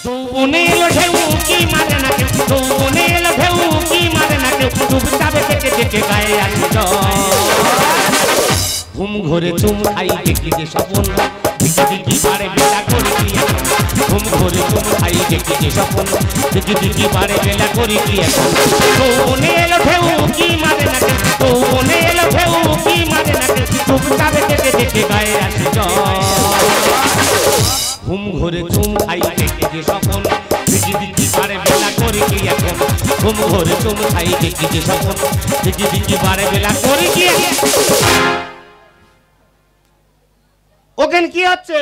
যৌবনে এলো ঢেউ কি মারে না কেউ, যৌবনে এলো ঢেউ কি মারে না কেউ, চুপচাপে থেকে থেকে গায়ে আসি জল। ঘুম ঘরে চুম খাই দেখি যে স্বপন, দেখি দেখি বারে বেলা করি কি এখন। ঘুম ঘরে চুম খাই দেখি যে স্বপন, দেখি দেখি বারে বেলা করি কি এখন। যৌবনে এলো ঢেউ কি মারে না কেউ, যৌবনে এলো ঢেউ কি মারে না কেউ, চুপচাপে থেকে থেকে গায়ে আসি জল। ঘুম ঘরে চুম খাই দেখি যে স্বপন, দেখি দেখি বারে বেলা করি কি এখন। ঘুম ঘরে চুম খাই দেখি যে স্বপন, দেখি দেখি বারে বেলা করি কি এখন। ওখানে কি হচ্ছে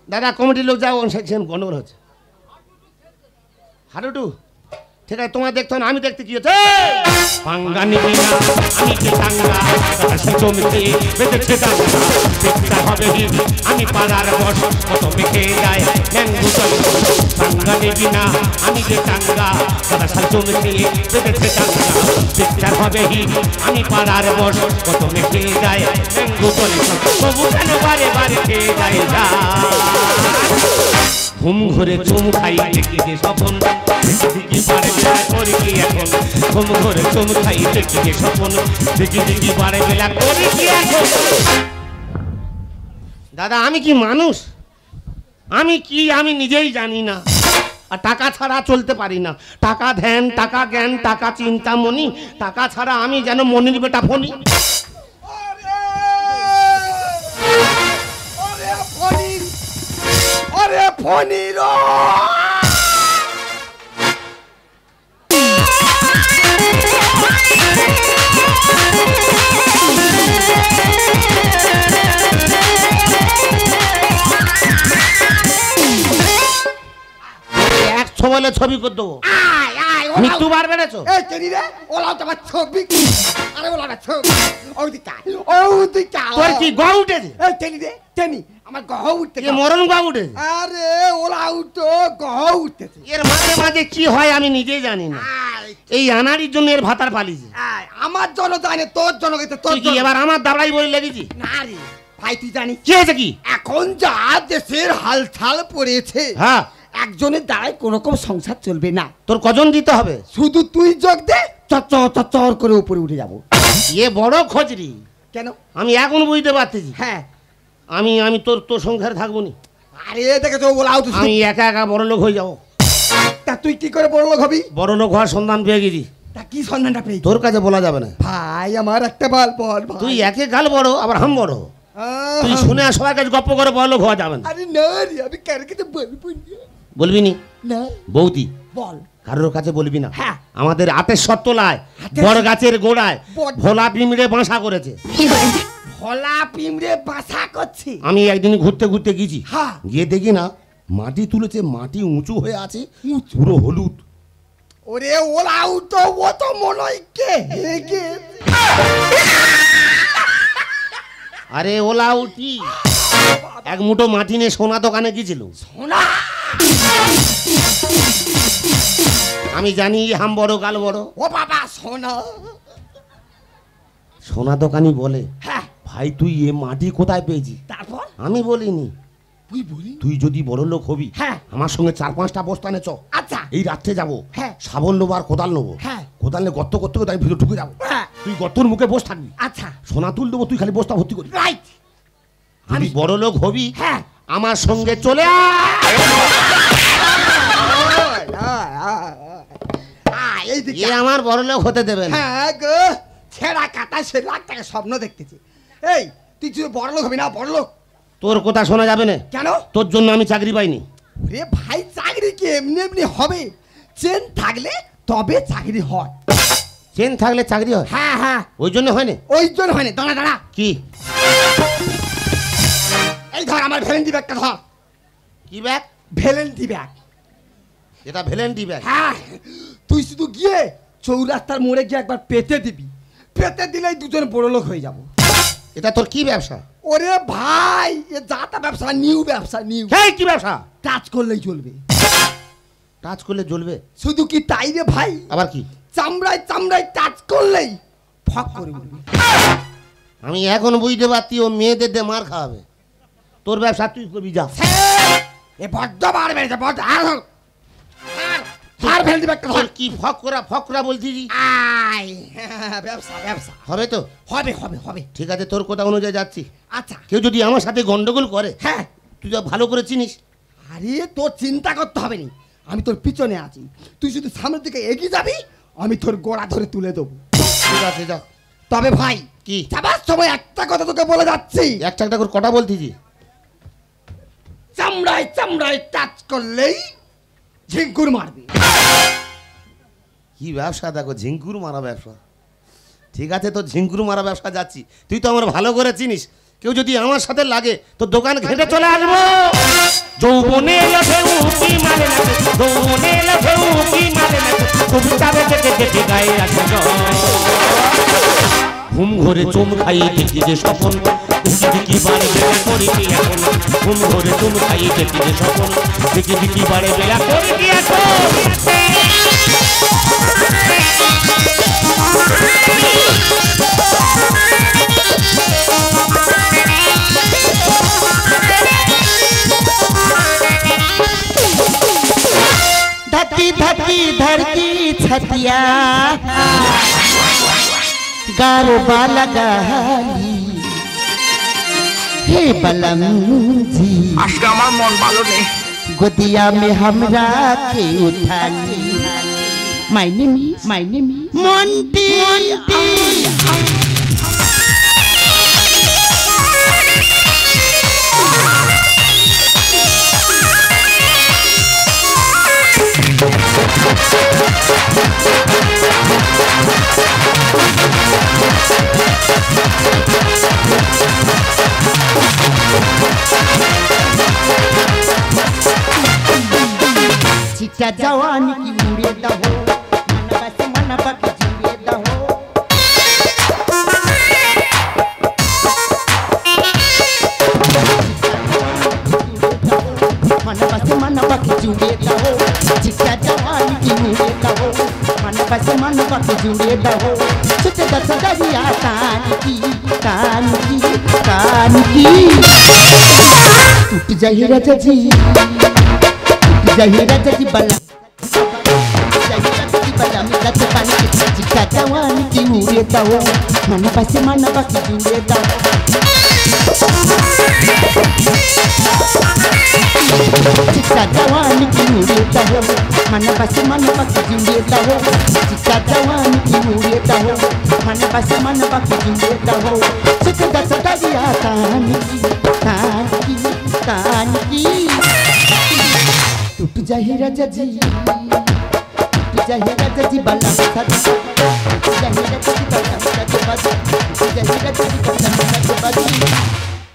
দাদা? কমিটির লোক যাও, সেখানে গন্ডগোল হচ্ছে। হারুটু ঠিক আছে, তোমার দেখতে না, আমি দেখতে কি হচ্ছে। পাঙ্গা নিবি না আমি যে টাঙ্গা, জমিতে বেঁধেছে টাঙ্গা, দেখতে হবে আমি পাড়ার বস, কত মেখে যায় ম্যাঙ্গু চল। পাঙ্গা নিবি না আমি যে টাঙ্গা, জমিতে বেঁধেছে টাঙ্গা, দেখতে হবে আমি পাড়ার বস, কত মেখে যায় ম্যাঙ্গু চল। তবু কেন বারে বারে খেয়ে যায় যা। ঘুম ঘরে চুম খাই দেখি যে স্বপন, দেখি বারে বেলা করি কি এখন। ঘুম ঘরে চুম খাই দেখি যে স্বপন, দেখি দেখি বারে বেলা করি কি এখন। দাদা আমি কি মানুষ? আমি কি আমি নিজেই জানি না। আর টাকা ছাড়া চলতে পারি না। টাকা ধ্যান, টাকা জ্ঞান, টাকা চিন্তা মনি, টাকা ছাড়া আমি যেন মনির বেটা ফনি। আরে ফনির বলে ছবি করে দেবো। মৃত্যু বার বেড়েছো ওলা তোমার ছবি। আরে ওলা ছবি তোর কি গ উঠেছে? টেনি আমার গহ উঠতে মরণ গ উঠেছে। আরে ওলা উঠো গহ উঠতেছে। এর মাঝে মাঝে কি হয় আমি নিজেই জানি না। এই আনারির জন্য এর ভাতার পালিয়েছে। আমার জন্য জানে, তোর জন্য তোর কি এবার আমার দাবড়াই বলে লেগেছি? না রে ভাই, তুই জানিস কি হয়েছে? কি এখন যা দেশের হালচাল পড়েছে, হ্যাঁ একজনের দ্বারাই কোন রকম সংসার চলবে না। তোর কজন দিতে হবে? শুধু তুই যোগ দে, চর করে উপরে উঠে যাবো। এ বড় খোঁজরি। কেন? আমি এখন বুঝতে পারতেছি। হ্যাঁ আমি তোর সংসারে থাকবো নি। আরে দেখেছো ওলাও তো, আমি একা একা বড় লোক হয়ে যাবো। তা তুই কি করে বড় লোক হবি? বড় লোক হওয়ার সন্ধান পেয়ে গেছি। তা কি সন্ধানটা পেয়ে? তোর কাছে বলা যাবে না ভাই, আমার একটা বল বল। তুই একে গাল বড় আবার হাম বড়, তুই শুনে সবার কাছে গপ্প করে বড় লোক হওয়া যাবে না। আরে না রে, আমি কার কাছে বলবো বলবি নি না। বৌদি বল, কারোর কাছে বলবি না। হ্যাঁ। আমাদের আটের সত্তলায় বড় গাছের গোড়ায় ভোলা পিমড়ে বাসা করেছে। ভোলা পিমড়ে বাসা করছে? আমি একদিন ঘুরতে ঘুরতে গেছি, হ্যাঁ। গিয়ে দেখি না মাটি তুলেছে, মাটি উঁচু হয়ে আছে, পুরো হলুদ। ওরে ওলাও তো, ও তো মনে হয় কে হেগে। আরে ওলা উঠি এক মুঠো মাটি নিয়ে সোনা দোকানে গিয়েছিল। সোনা? আমি জানি হাম বড় গাল বড়। ও বাবা, সোনা? সোনা দোকানি বলে, হ্যাঁ ভাই তুই এ মাটি কোথায় পেয়েছি? তারপর আমি বলিনি, তুই বলি তুই যদি বড় লোক হবি হ্যাঁ আমার সঙ্গে 4-5টা বস্তানে চ। আচ্ছা এই রাত্রে যাবো, হ্যাঁ শাবল নেবো আর কোদাল নেবো। হ্যাঁ কোদাল নিয়ে গর্ত করতে করতে আমি ভিতরে ঢুকে যাবো। হ্যাঁ তুই গর্তর মুখে বসে থাকবি, আচ্ছা সোনা তুল দেবো, তুই খালি বস্তা ভর্তি করবি। রাইট। আমি বড় লোক হবি হ্যাঁ আমার সঙ্গে চলে আয়। এ আমার বড় লোক হতে দেবে না। হ্যাঁ গো, ছেঁড়া কাটা সে লাখ টাকা স্বপ্ন দেখতেছি। এই তুই তুই বড় লোক হবি না? বড় লোক তোর কথা শোনা যাবে না। কেন? তোর জন্য আমি চাকরি পাইনি। রে ভাই, চাকরি কি এমনি এমনি হবে? চেন থাকলে তবে চাকরি হয়। চেন থাকলে চাকরি হয়? হ্যাঁ হ্যাঁ, ওই জন্য হয় না। ওই জন্য হয় না। দাঁড়া দাঁড়া, কি? এই ধর আমার ভ্যালেন্টি ব্যাগটা ধর। কি ব্যাগ? ভ্যালেন্টি ব্যাগ। এটা ভ্যালেন্টি ব্যাগ? হ্যাঁ, তুই শুধু গিয়ে চৌরাস্তার মোড়ে গিয়ে একবার পেতে দিবি, পেতে দিলেই দুজন বড় লোক হয়ে যাব। এটা তোর কি ব্যবসা? ওরে ভাই, এ যাতা ব্যবসা, নিউ ব্যবসা, নিউ। হ্যাঁ, কি ব্যবসা? টাচ করলেই চলবে। টাচ করলে জ্বলবে? শুধু কি তাই রে ভাই, আবার কি? চামড়ায় চামড়ায় টাচ করলেই ফক করে উঠবে। আমি এখন বুঝতে পারছি ও মেয়েদের দিয়ে মার খাওয়াবে। তোর ব্যবসা তুই করবি, যা। এ বড্ড বার বেড়েছে বড্ড আর ফেল দিবে একটা তোর কি ফকরা বলছিস? আয় ব্যবসা ব্যবসা হবে তো? হবে হবে হবে ঠিক আছে, তোর কথা অনুযায়ী যাচ্ছি। আচ্ছা কেউ যদি আমার সাথে গন্ডগোল করে, হ্যাঁ তুই তো ভালো করে চিনিস। আরে তোর চিন্তা করতে হবে না, আমি তোর পিছনে আছি, তুই শুধু সামনের দিকে এগিয়ে যাবি, আমি তোর গোড়া ধরে তুলে দেবো। ঠিক আছে যা। তবে ভাই কি? যাবার সময় একটা কথা তোকে বলে যাচ্ছি, একটা একটা করে কটা বলতেছি? চামড়ায় চামড়ায় টাচ করলেই ঝিঙ্কুর মারবি। কি ব্যবসা দেখো, ঝিঙ্কুর মারা ব্যবসা। ঠিক আছে, তো ঝিঙ্কুর মারা ব্যবসা যাচ্ছি, তুই তো আমার ভালো করে চিনিস। কেউ যদি আমার সাথে লাগে তো দোকান ঘেটে চলে আসবো। যৌবনে লাফে উকি মারে না, যৌবনে লাফে উকি মারে না, কবিতা বেঁচে কেটে গায়ে আসে ঘুম ঘরে চুম খাই দেখি যে স্বপন, দেখি দেখি বাড়ে বেলা করি কি এখন। ঘুম ঘরে চুম খাই দেখি যে স্বপন, দেখি দেখি বাড়ে বেলা করি কি এখন। धरती धरती धरती छतिया गारबा लगाली हे बलम जी, আজকে আমার মন ভালো নেই। गोदिया में हमरा के उठाली। My name Monty. चिट्टा जवानी की उड़े दहो, मन बस जुड़े दहो। मन बस जुड़े दहो, चिट्टा जवानी की उड़े दहो, मन बस जुड़े दहो। छुट दस दरिया कान की टूट जाही राजा जी, जहीरा जजी बला जहीरा जजी बला मिला पानी के चिट्टा जवानी की उड़े दहो, मन बस जुड़े दहो। चिट्टा जवानी की उड़े दहो, मन बस जुड़े दहो। चिट्टा जवानी की उड़े दहो, मन बस जुड़े दहो। सुख दस दरिया कान की टूट जाही राजा जी, टूट जाही राजा जी बला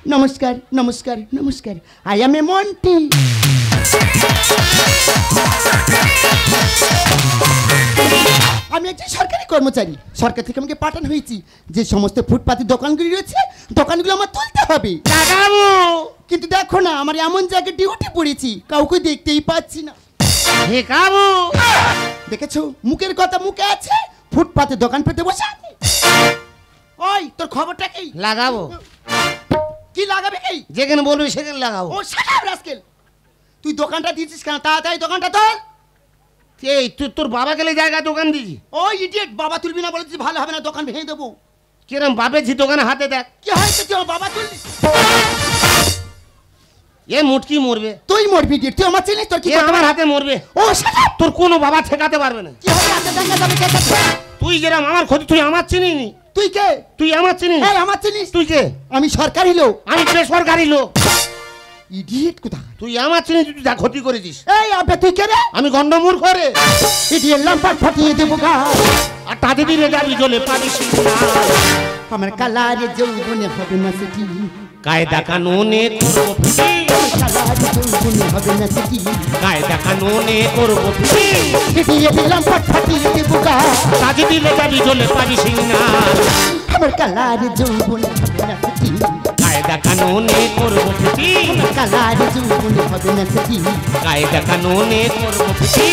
नमस्कार नमस्कार नमस्कार, आई एम ए मोंटी। আমি একজন সরকারি কর্মচারী, সরকার থেকে আমাকে পাঠানো হয়েছি যে সমস্ত ফুটপাতি দোকানগুলি রয়েছে দোকানগুলো আমার তুলতে হবে। কিন্তু দেখো না, আমার এমন জায়গায় ডিউটি পড়েছি কাউকে দেখতেই পাচ্ছি না। হে কাবু, দেখেছো মুখের কথা মুখে আছে, ফুটপাতে দোকান পেতে বসে আছে। ওই তোর খবরটা কি? লাগাবো। কি লাগাবে কি? যেখানে বলবি সেখানে লাগাবো। ও শাট রাস্কেল, তুই দোকানটা দিয়েছিস কেন? তাড়াতাড়ি দোকানটা তোল। এই তুই তোর বাবা গেলে জায়গায় দোকান দিছি। ও ইডিয়েট, বাবা তুলবি না বলেছিস, ভালো হবে না, দোকান ভেঙে দেবো। কিরম বাপেছি দোকানে হাতে দেখ। কি হয়েছে তুই বাবা তুলবি? এ মুটকি মরবে। তুই মরবি ইডিয়েট, তুই আমার চিনিস? তোর কি আমার হাতে মরবে? ও শাট, তোর কোনো বাবা ঠেকাতে পারবে না। কি হবে হাতে দেখা যাবে কে? তুই যেরকম আমার ক্ষতি, তুই আমার চিনিনি। তুই কে? তুই আমার চিনিস? এই আমার চিনিস? তুই কে? আমি সরকারি লোক। আমি বেসরকারি লোক। ইডিয়েট কোথা? তুই আমার চিনিস, তুই যা ক্ষতি করেছিস। এই আবে তুই কে রে? আমি গন্ডমূর্খ রে। ইডিয়েট লম্পট ফাটিয়ে দেবো গা, আর তাতে দিলে যাবি জলে পারিস না। আমার কালারে যৌবনে হবে না সেটি, কায়দা কানুনে করবো ফুটি, কালারে যৌবনে হবে না সেটি, কায়দা কানুনে করবো ফুটি। ইডিয়েট লম্পট ফাটিয়ে দেবো গা, তাতে দিলে যাবি জলে পারিস না। আমার কালারে যৌবনে হবে না সেটি, কায়দা কানুনে করবো ফুটি, কালারে যৌবনে হবে না সেটি, কায়দা কানুনে করবো ফুটি।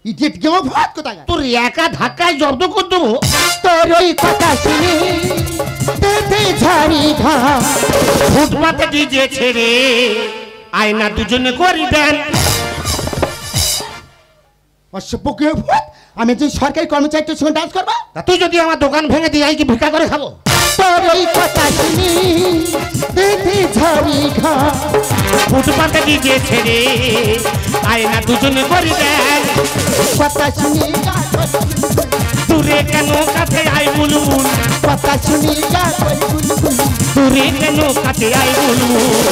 ইডিয়েট গেমো ভাত কোথায় তোর একা ধাক্কায় জব্দ করে দেবো। তোর ওই কথা শুনে দেতে ঝাড়ি ঘা ফুটপাতে ডিজে ছেড়ে আয়না দুজনে করি দেন। অসভ্য গেমো ভাত। আমি যে সরকারি কর্মচারীর সঙ্গে ডান্স করবো? তা তুই যদি আমার দোকান ভেঙে দিয়ে কি ভিক্ষা করে খাবো? তোর ওই কথা শুনে দেতে ঝাড়ি ঘা ফুটপাতে ডিজে ছেড়ে আয়না দুজনে করি দেন। কথা শুনে দূরে কেন কাছে আই বুলবুল, কথা শুনে দূরে কেন কাছে আই বুলবুল।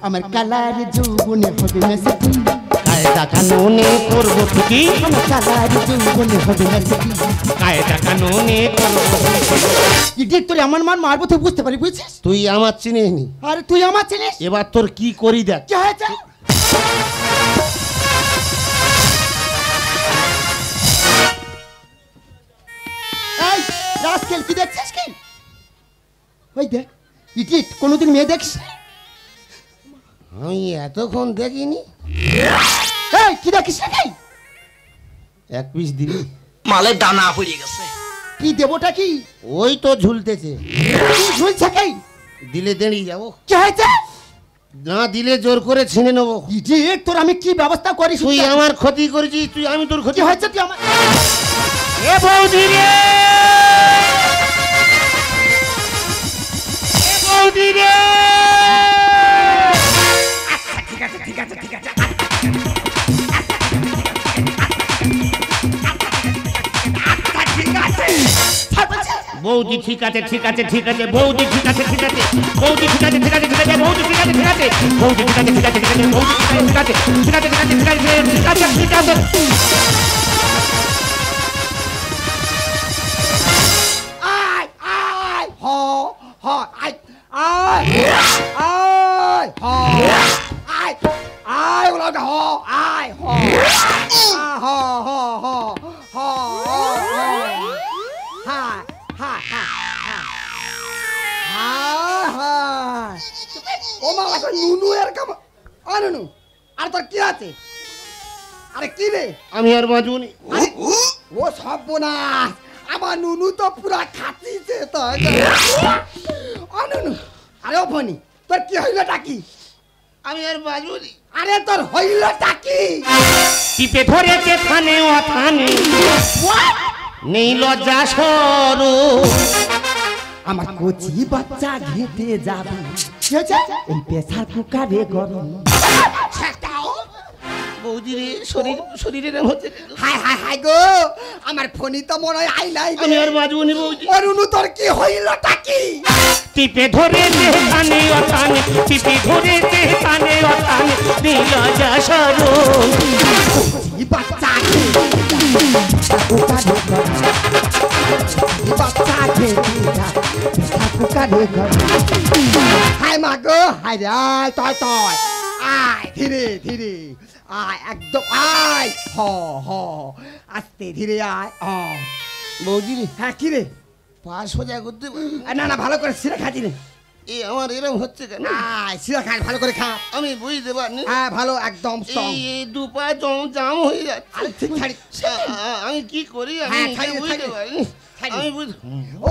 আমার কালার যৌবনে হবে না সেটি, কায়দা কানুনে করবো কি? আমার কালার যৌবনে হবে না সেটি। কায়দা কানুনে করবো। ইডিয়েট তোর আমার মান মারবো তো বুঝতে পারি, বুঝছিস? তুই আমার চিনিস নি, আরে তুই আমার চিনিস? এবার তোর কি করি দেখ। কি হয়েছে? এই রাস্কেল কি দেখছিস কি? ওই দেখ ইডিয়েট, কোনোদিন মেয়ে দেখিস? আমি এতক্ষণ দেখিনি। এই কি দেখিস নাকি? এক পিস দিবি? মালের দানা হয়ে গেছে। কি দেবটা কি? ওই তো ঝুলতেছে, কি ঝুলছে কি? দিলে দেড়ি যাবো, কি হয়েছে? না দিলে জোর করে ছিনে নেবো। ইডিয়েট তোর আমি কি ব্যবস্থা করি? তুই আমার ক্ষতি করেছিস, তুই আমি তোর ক্ষতি। কি হয়েছে তুই আমার? এ বৌদি রে, এ বৌদি রে। আচ্ছা ঠিক আছে ঠিক আছে ঠিক আছে। বৌদি ঠিক আছে ঠিক আছে ঠিক আছে, বৌদি ঠিক আছে ঠিক আছে, বৌদি ঠিক আছে ঠিক আছে ঠিক আছে, বৌদি ঠিক আছে ঠিক আছে, বৌদি ঠিক আছে ঠিক আছে ঠিক আছে, বৌদি ঠিক আছে ঠিক আছে ঠিক আছে ঠিক আছে ঠিক আছে ঠিক আছে। আয় আয় হ হ আয় আয় আয় হ আয় আয় ওলা হ আয় হ হ হ হ হ হা হা হা হা ও মা আসলে নুনু এর কাম আনুনু আর তোর কি আছে? আরে কি রে? আমি আর বাঁচবনি। ও সর্বনাশ, আমার নুনু তো পুরা খাতিছে তো। অনুনু আরে ও ফনি, তোর কি হইলটা কি? আমি আর বাঁচবনি। আরে তোর হইলটা কি? টিপে ধরেছে থানে ও থানে, নেই লজ্জা সরো। আমার কচি বাচ্চা ঘেটে যাবে, কি হয়েছে? এই প্রেসার কুকারে গরম। বৌদি রে, শরীরে হচ্ছে। হায় হায় হায় গো, আমার ফোনই তো মনে হয় আই নাই। আমি আর বাঁচবনি বৌদি। অনুনু তোর কি হইলটা কি? টিপে ধরেছে থানে ও থানে, টিপে ধরেছে থানে ও থানে, নেই লজ্জা সরো। এই বাচ্চা ঘেটে বাচ্চা ঘেটে যাবে, প্রেসার কুকারে গরম। হায় মা গো, হায় রে, আয় তয় তয় আয়, ধীরে ধীরে আয়, একদম আয়, হ হ আস্তে ধীরে আয়। বৌদি রে, হ্যাঁ কি রে? পা সোজা করতে পারি না। না না ভালো করে সিরা খাচ্ছি রে। এই আমার এরম হচ্ছে কেন? আয় সিরা খাই, ভালো করে খা। আমি বুঝতে পারিনি। হ্যাঁ ভালো, একদম strong। এই দু পা জাম হয়ে যাচ্ছে। আরে ঠিক ছাড়ি। আমি কি করি আমি হ্যাঁ, নিজে ছাড়ি, বুঝতে ছাড়ি। পারিনি। ছাড়ি। আমি বুঝ ও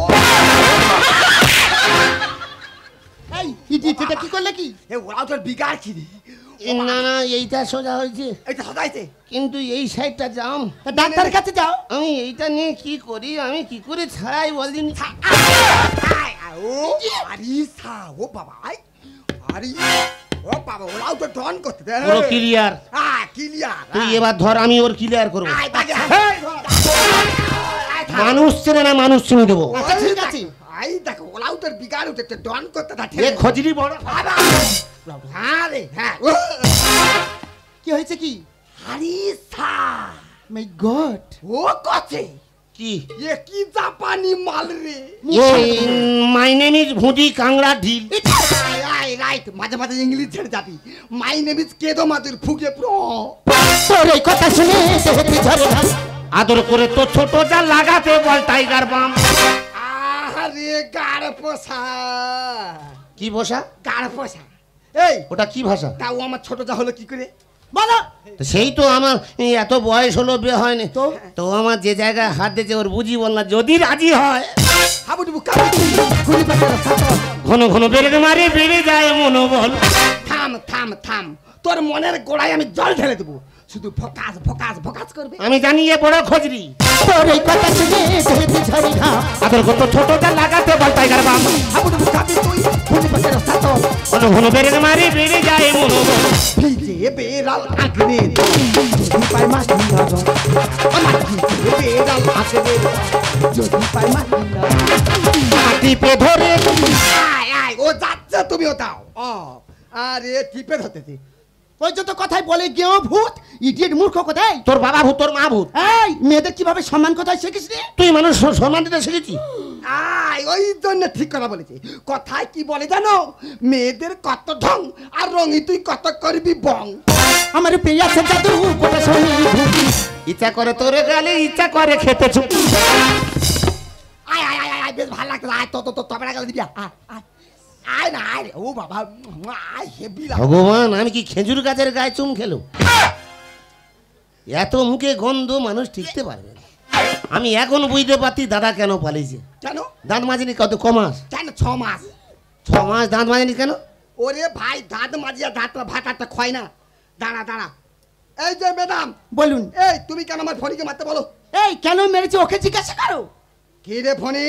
এই ইডিয়েট এটা কি করলে কি? এ ওরাও তোর বিগাড় কি রে? না না, এইটা সোজা হয়েছে, এটা সদাইছে। কিন্তু এই সাইডটা জাম। তা ডাক্তারের কাছে যাও। আমি এইটা নিয়ে কি করি, আমি কি করে ছাড়াই বলদিন। আয় আয় ও আরে সা ও বাবা আয় আরে ও বাবা ওরাও তো ডন করতে দে। পুরো ক্লিয়ার। আয় ক্লিয়ার। তুই এবার ধর, আমি ওর ক্লিয়ার করবো। আয় তাকে মানুষ চেনে না, মানুষ চিনি দেবো। আচ্ছা ঠিক আছে। আই দেখো ওরাও তোর বিগাড় উঠে ডন করতে থাকে। এ খজরি বড়। হ্যাঁ রে হ্যাঁ। কি হয়েছে কি? আরে সা মাই গড। ও কছে কি? এ কি জাপানি মাল রে? মাই নেম ইজ ভুঁজি কাংড়া ঢিল। আয় রাইট, মাঝে মাঝে ইংলিশ ছেড়ে যাবি। মাই নেম ইজ কেদো মাতুর ফুকে প্রো। তোর এই কথা শুনে দেহতে ঝরে না। আদর করে তো ছোট যা লাগাতে বল টাইগার বাম। আরে গাড় পোষা, কি বসা? গাড় পোষা। এই ওটা কি ভাষা? তাও আমার ছোট যা হলো কি করে? বলো। তো সেই তো আমার এই এত বয়স হলো বিয়ে হয়নি তো? তো আমার যে জায়গায় হাত দিয়েছে ওর বুঝি বল না, যদি রাজি হয় হাবুডুবু কাবুডুবু ঘুরি পাখের সাথে। ঘন ঘন বেড়ে মারে বেড়ে যায় মনোবল। থাম থাম থাম, তোর মনের গোড়ায় আমি জল ঢেলে দেবো, শুধু ফোকাস ফোকাস ফোকাস করবে। আমি জানি এ বড় খজরি, তোর এই কথা শুনে ঢেলেছি ঝরে ঘাম। আদর কত ছোট যা লাগাতে বল টাইগার বাম। হাবুডুবু কাবি তুই ঘুরি পাখের সাথে। ঘন ঘন বেড়ে মারে বেড়ে যায় মনোবল। ভিজে বেড়াল আঁকড়ে যদি পাই মাছ ধরা, আমার ভিজে বেড়াল আঁকড়ে যদি পাই মাছ ধরা। টিপে ধরে আয় আয়, ও যাচ্ছে তুমিও দাও। ও আরে টিপে ধরতেছি। ওই যত কথাই বলে গেও ভূত, ইডিয়েট মূর্খ কোথায়। তোর বাবা ভূত তোর মা ভূত। এই মেয়েদের কিভাবে সম্মান কোথায় শিখিস রে? তুই মানুষ সম্মান দিতে শিখেছি। আয়, ওই জন্য ঠিক কথা বলেছি। কথায় কি বলে জানো, মেয়েদের কত ঢং আর রঙি তুই কত করবি বং। আমার পেয়ে আছে জাদু কথা শুনি ভূতি। ইচ্ছা করে তোরে গালে ইচ্ছা করে খেতে চুপ। আয় আয় আয় আয়, বেশ ভালো লাগতো। আয় তো তো তো তবে গেলে দিবি। আয় আয় আয় না আয় রে, ও বাবা আয় হেভি লাগে। ভগবান, আমি কি খেজুর গাছের গায়ে চুম খেলো? এত মুখে গন্ধ মানুষ টিকতে পারবে না। আমি এখন বুঝতে পারছি দাদা কেন পালিয়েছে। কেন? দাঁত মাজেনি কত কমাস? কেন 6 মাস? 6 মাস দাঁত মাজেনি কেন? ওরে ভাই, দাঁত মাজিয়া দাঁতটা ভাটাটা খয় না। দাঁড়া দাঁড়া, এই যে ম্যাডাম বলুন। এই তুমি কেন আমার ফণিকে মারতে বলো? এই কেন মেরেছি ওকে জিজ্ঞাসা করো। কি রে ফণি,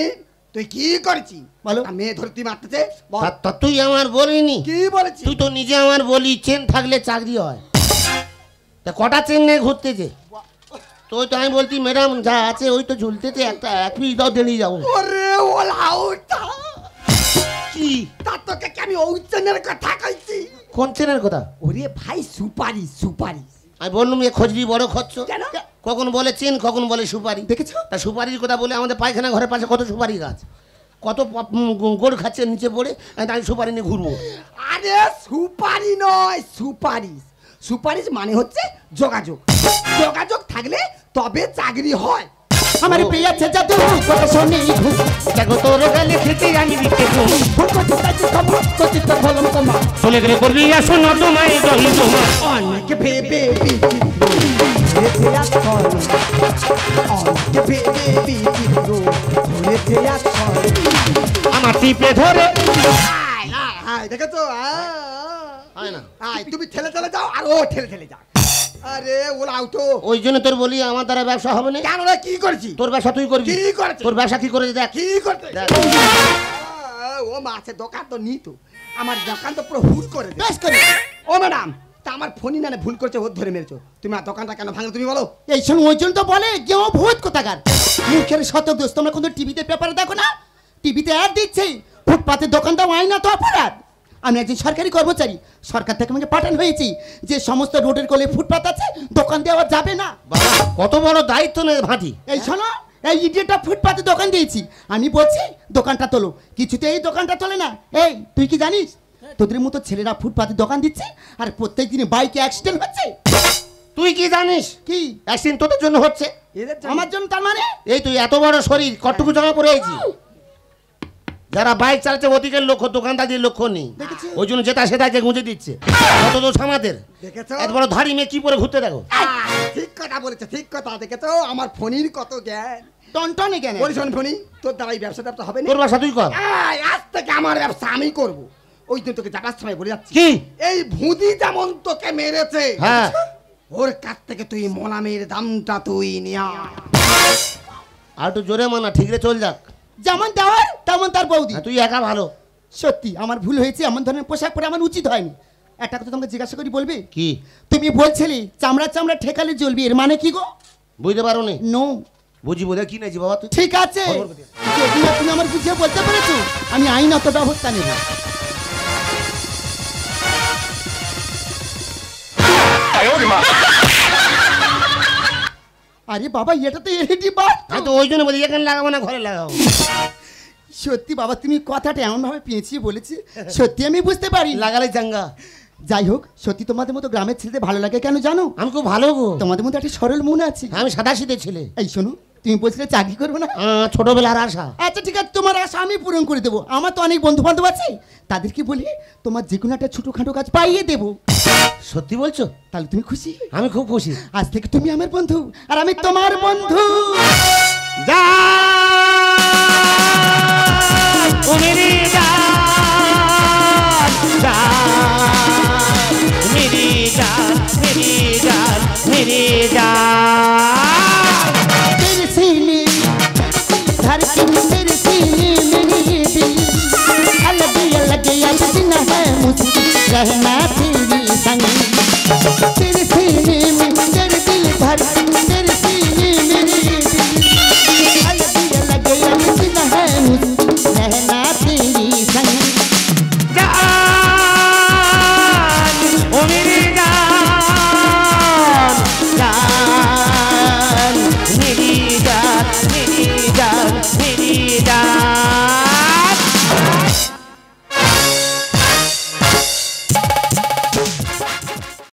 তুই কি করেছি বলো। একটা মেয়ে ধরে তুই মারতেছে? বল। তা তুই আমার বলিনি? কি বলেছি? তুই তো নিজে আমার বলি চেন থাকলে চাকরি হয়। তা কটা চেন নিয়ে ঘুরতেছে? তো আমি বলছি ম্যাডাম যা আছে ওই তো ঝুলতেছে, একটা এক পিস দাও দেলিয়ে যাবো। ওরে ওলা ওটা কি? তা তোকে কি আমি ঔচনের কথা কইছি? কোন চেনের কথা? ওরে ভাই সুপারি সুপারি। আমি বললাম এ খজরি বড় খরচ। কেন? কখন বলে চেন কখন বলে সুপারি। দেখেছো? তা সুপারির কথা বলে আমাদের পায়খানা ঘরের পাশে কত সুপারি গাছ, কত গোড় খাচ্ছে নিচে পড়ে। আমি সুপারি নিয়ে ঘুরবো। আরে সুপারি নয়, সুপারিশ। সুপারিশ মানে হচ্ছে যোগাযোগ। যোগাযোগ থাকলে তবে চাকরি হয়। আমার পেয়ে আছে জাদু কথা শুনি ভূতি। দেখো তোর গালে খেতে আমি দিতে ভূত করতে চাইছি কমা, করতে তো বলম কমা। চলে গেলে করবি আসো না তোমায় দহি তোমার। অনেক ভেবে বিচিত্র হয়েছে আশ্চর্য। অনেক ভেবে বিচিত্র হয়েছে আশ্চর্য। আমার টিপে ধরে আয় আয় আয়, দেখেছো? হয় না। আয়, তুমি ঠেলে ঠেলে যাও আর ও ঠেলে ঠেলে যাও। আরে ওলাও তো। ওই জন্য তোর বলি আমার দ্বারা ব্যবসা হবে না। কেন রে, কি করেছি? তোর ব্যবসা তুই করবি। কি করেছে? তোর ব্যবসা কি করেছে দেখ। কি করতে? দেখ। ও মাছের দোকান তো নিত, আমার দোকান তো পুরো হুল করে দিল। বেশ করে। ও ম্যাডাম, তা আমার ফোনই না ভুল করছে, ওর ধরে মেরেছো। তুমি আর দোকানটা কেন ভাঙলে তুমি বলো? এই শোন, ওই জন্য তো বলে গেও ভূত কোথাকার। মুখের শতক দোষ। তোমরা কোনো টিভিতে পেপারে দেখো না? টিভিতে অ্যাড দিচ্ছে ফুটপাতের দোকান দাও আইন না তো অপরাধ। আমি একজন সরকারি কর্মচারী, সরকার থেকে আমাকে পাঠানো হয়েছি যে সমস্ত রোডের কোলে ফুটপাত আছে দোকান দেওয়া যাবে না। বাবা কত বড় দায়িত্ব নেই ভাটি। এই শোনো, এই ইডিয়েটটা ফুটপাতে দোকান দিয়েছি, আমি বলছি দোকানটা তোলো, কিছুতে এই দোকানটা তোলে না। এই তুই কি জানিস তোদের মতো ছেলেরা ফুটপাতে দোকান দিচ্ছে আর প্রত্যেক দিনে বাইকে অ্যাক্সিডেন্ট হচ্ছে? তুই কি জানিস কি অ্যাক্সিডেন্ট তোদের জন্য হচ্ছে? এদের আমার জন্য? তার মানে এই তুই এত বড় শরীর কতটুকু জমা পড়েছি। যারা বাইক চালাচ্ছে ওদিকের লক্ষ্য, দোকানদারদের লক্ষ্য নেই। দেখেছি। ওই জন্য যেটা সেটাকে গুঁজে দিচ্ছে। কত দোষ আমাদের। দেখেছো? এত বড় ধাড়ি মেয়ে কি পরে ঘুরতে দেখো। ঠিক কথা বলেছে, ঠিক কথা। দেখেছো আমার ফোনির কত জ্ঞান। টনটনে কেন? বলিস ফোনি, তোর দ্বারা এই ব্যবসাটা তো হবে না। তোর ব্যবসা তুই কর। আয়, আজ থেকে আমার ব্যবসা আমি করব। ওই জন্য তোকে যাবার সময় বলে যাচ্ছি, কি? এই ভুদি যেমন তোকে মেরেছে, হ্যাঁ। ওর কাছ থেকে তুই মোলামের দামটা তুই নিয়া। আর একটু জোরে মানা, ঠিক রে চল যাক। যেমন দেওয়ার তেমন তার বৌদি। তুই একা ভালো। সত্যি আমার ভুল হয়েছে, এমন ধরনের পোশাক পরে আমার উচিত হয়নি। একটা কথা তোমাকে জিজ্ঞাসা করি, বলবে? কি? তুমি বলছিলে চামড়া চামড়া ঠেকালে জ্বলবি, এর মানে কি গো? বুঝতে পারো নি? নো। বুঝি বোধ কি নেছি বাবা তুই। ঠিক আছে, যদি না তুমি আমার বুঝিয়ে বলতে পেরেছো, আমি আইনত ব্যবস্থা নেব। আরে বাবা, এটা তো এডি বাট। আমি তো ওই জন্য বলি এখানে লাগাবো না, ঘরে লাগাবো। সত্যি বাবা, তুমি কথাটা এমন ভাবে পেঁচিয়ে বলেছি, সত্যি আমি বুঝতে পারি। লাগালে চাঙ্গা। যাই হোক, সত্যি তোমাদের মতো গ্রামের ছেলেদের ভালো লাগে কেন জানো? আমি খুব ভালো গো। তোমাদের মধ্যে একটা সরল মন আছে। আমি সাদাশীতে ছেলে। এই শোনো, তুমি বলছিলে চাকরি করবে না? ছোটবেলার আশা। আচ্ছা ঠিক আছে, তোমার আশা আমি পূরণ করে দেবো। আমার তো অনেক বন্ধু বান্ধব আছে, তাদেরকে বলি তোমার যে কোনো একটা ছোটখাটো কাজ পাইয়ে দেবো। সত্যি বলছো? তাহলে তুমি খুশি? আমি খুব খুশি। আজ থেকে তুমি আমার বন্ধু আর আমি তোমার বন্ধু। যা ও মেরি জান, জান, মেরি জান, মেরি জান, মেরি জান। तेरे सीने धड़कन, तेरे सीने मेरी दिल, अलग अलग यकीन है मुझसे रहना तेरी संग। तेरे सीने में तेरे दिल धड़कन, तेरे